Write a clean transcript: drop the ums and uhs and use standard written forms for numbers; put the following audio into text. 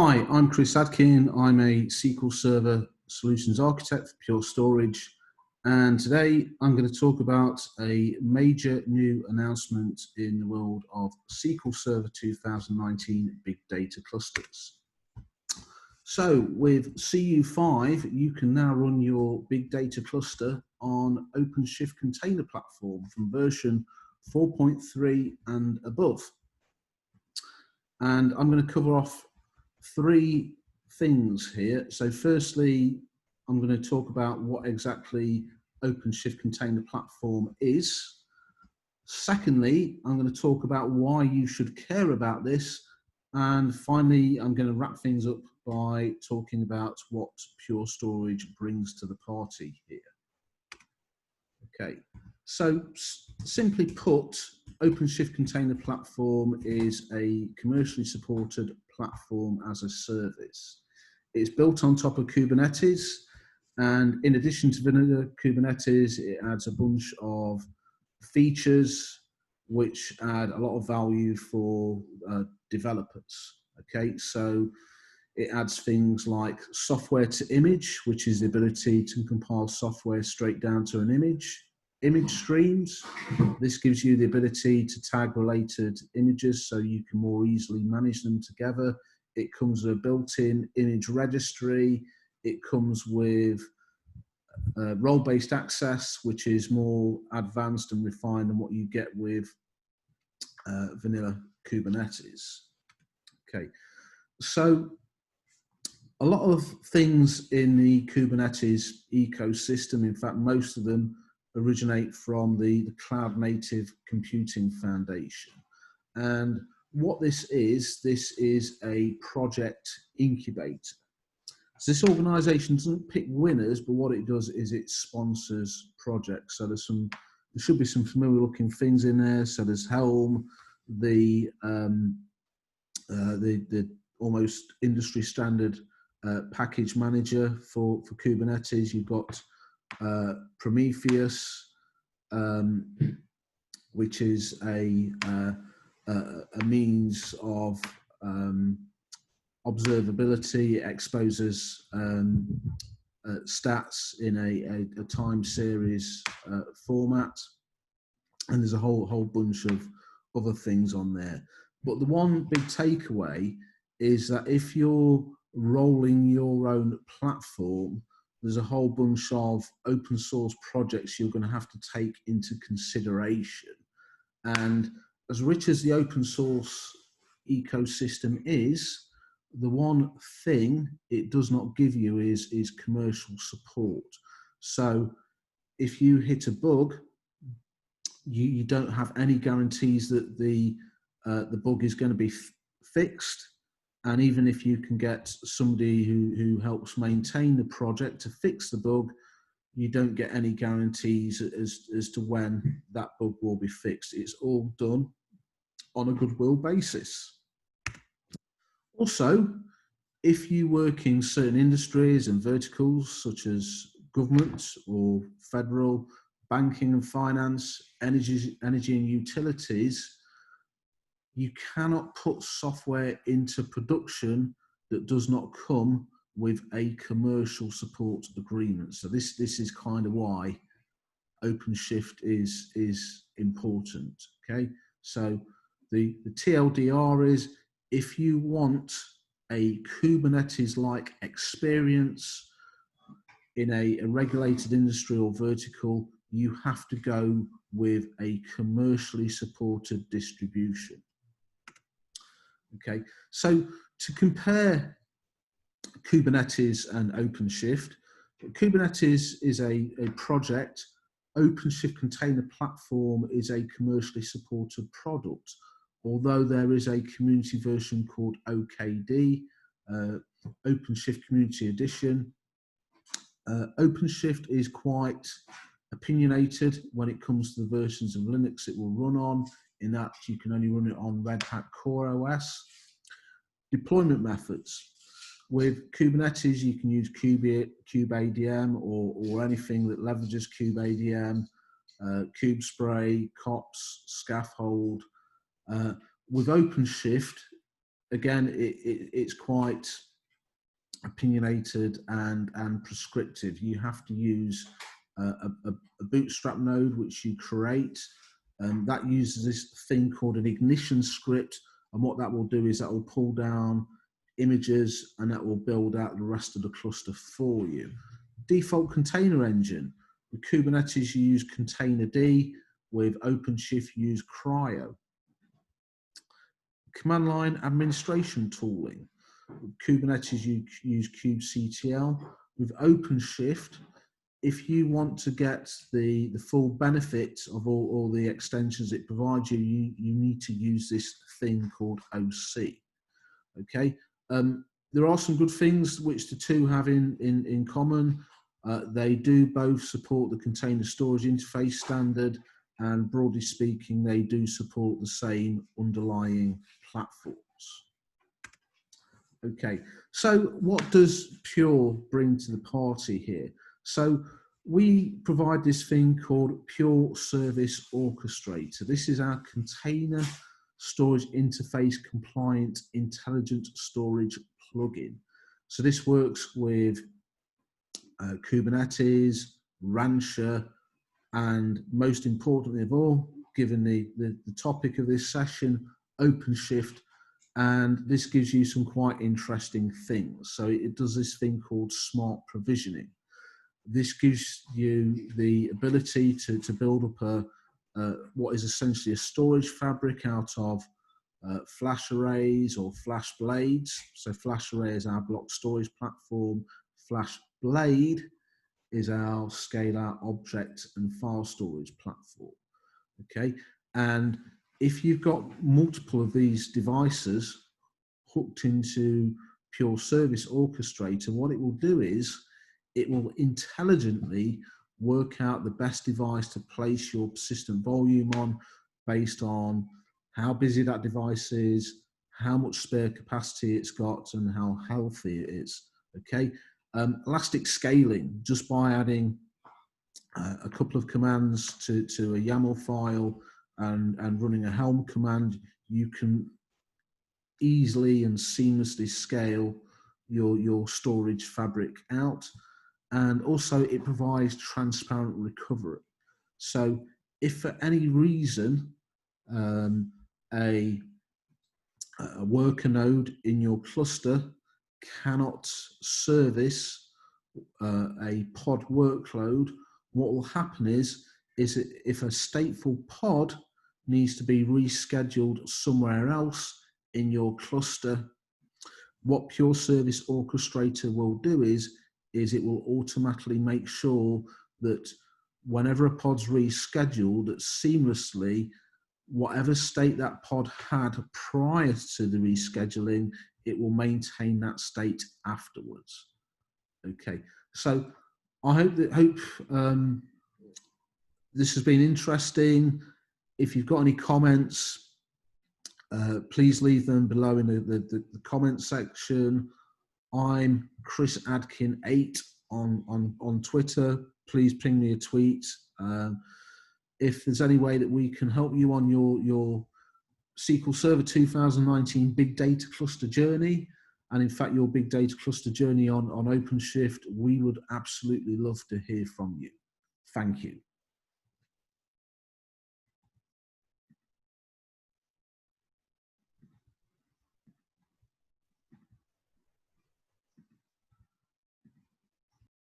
Hi, I'm Chris Adkin. I'm a SQL Server Solutions Architect for Pure Storage. And today I'm going to talk about a major new announcement in the world of SQL Server 2019 Big Data Clusters. So with CU5, you can now run your Big Data Cluster on OpenShift Container Platform from version 4.3 and above. And I'm going to cover off three things here. So firstly, I'm going to talk about what exactly OpenShift Container Platform is. Secondly, I'm going to talk about why you should care about this. And finally, I'm going to wrap things up by talking about what Pure Storage brings to the party here. Okay, so simply put, OpenShift Container Platform is a commercially supported platform as a service. It's built on top of Kubernetes, and in addition to vanilla Kubernetes, it adds a bunch of features which add a lot of value for developers. Okay, so it adds things like software to image, which is the ability to compile software straight down to an image streams. This gives you the ability to tag related images so you can more easily manage them together. It comes with a built-in image registry. It comes with role-based access, which is more advanced and refined than what you get with vanilla Kubernetes. Okay, so a lot of things in the Kubernetes ecosystem, in fact, most of them originate from the Cloud Native Computing Foundation. And what this is a project incubator. So this organization doesn't pick winners, but what it does is it sponsors projects. So there should be some familiar looking things in there. So there's Helm, the almost industry standard package manager for Kubernetes. You've got Prometheus, which is a means of observability. It exposes stats in a time series format, and there's a whole bunch of other things on there. But the one big takeaway is that if you're rolling your own platform, there's a whole bunch of open source projects you're going to have to take into consideration. And as rich as the open source ecosystem is, the one thing it does not give you is commercial support. So if you hit a bug, you don't have any guarantees that the bug is going to be fixed. And even if you can get somebody who helps maintain the project to fix the bug, you don't get any guarantees as to when that bug will be fixed. It's all done on a goodwill basis. Also, if you work in certain industries and verticals such as government or federal, banking and finance, energy and utilities, you cannot put software into production that does not come with a commercial support agreement. So this is kind of why OpenShift is important. Okay, so the TLDR is, if you want a Kubernetes-like experience in a regulated industry or vertical, you have to go with a commercially supported distribution. Okay, so to compare Kubernetes and OpenShift, Kubernetes is a project. OpenShift Container Platform is a commercially supported product, although there is a community version called OKD, OpenShift Community Edition. OpenShift is quite opinionated when it comes to the versions of Linux it will run on, in that you can only run it on Red Hat Core OS. Deployment methods. With Kubernetes, you can use kubeadm or anything that leverages kubeadm, kubespray, kops, scaffold. With OpenShift, again, it's quite opinionated and prescriptive. You have to use a bootstrap node which you create, and that uses this thing called an ignition script, and what that will do is that will pull down images and that will build out the rest of the cluster for you. Default container engine. With Kubernetes you use containerd, with OpenShift you use Cryo. Command line administration tooling. With Kubernetes you use kubectl. With OpenShift, if you want to get the full benefit of all the extensions it provides you, you need to use this thing called OC. Okay, there are some good things which the two have in common. They do both support the container storage interface standard, and broadly speaking, they do support the same underlying platforms. Okay, so what does Pure bring to the party here? So we provide this thing called Pure Service Orchestrator. This is our container storage interface compliant intelligent storage plugin. So this works with Kubernetes, Rancher, and most importantly of all, given the topic of this session, OpenShift. And this gives you some quite interesting things. So it does this thing called smart provisioning. This gives you the ability to build up what is essentially a storage fabric out of flash arrays or flash blades. So flash array is our block storage platform. Flash blade is our scale-out object and file storage platform. Okay, and if you've got multiple of these devices hooked into Pure Service Orchestrator, what it will do is it will intelligently work out the best device to place your persistent volume on based on how busy that device is, how much spare capacity it's got, and how healthy it is. Okay, elastic scaling, just by adding a couple of commands to a YAML file and running a Helm command, you can easily and seamlessly scale your storage fabric out. And also it provides transparent recovery. So if for any reason a worker node in your cluster cannot service a pod workload, what will happen is if a stateful pod needs to be rescheduled somewhere else in your cluster, what Pure Service Orchestrator will do is it will automatically make sure that whenever a pod's rescheduled, that seamlessly, whatever state that pod had prior to the rescheduling, it will maintain that state afterwards. Okay, so I hope this has been interesting. If you've got any comments, please leave them below in the comment section. I'm Chris Adkin 8 on Twitter. Please ping me a tweet. If there's any way that we can help you on your SQL Server 2019 Big Data Cluster journey, and in fact your Big Data Cluster journey on OpenShift, we would absolutely love to hear from you. Thank you.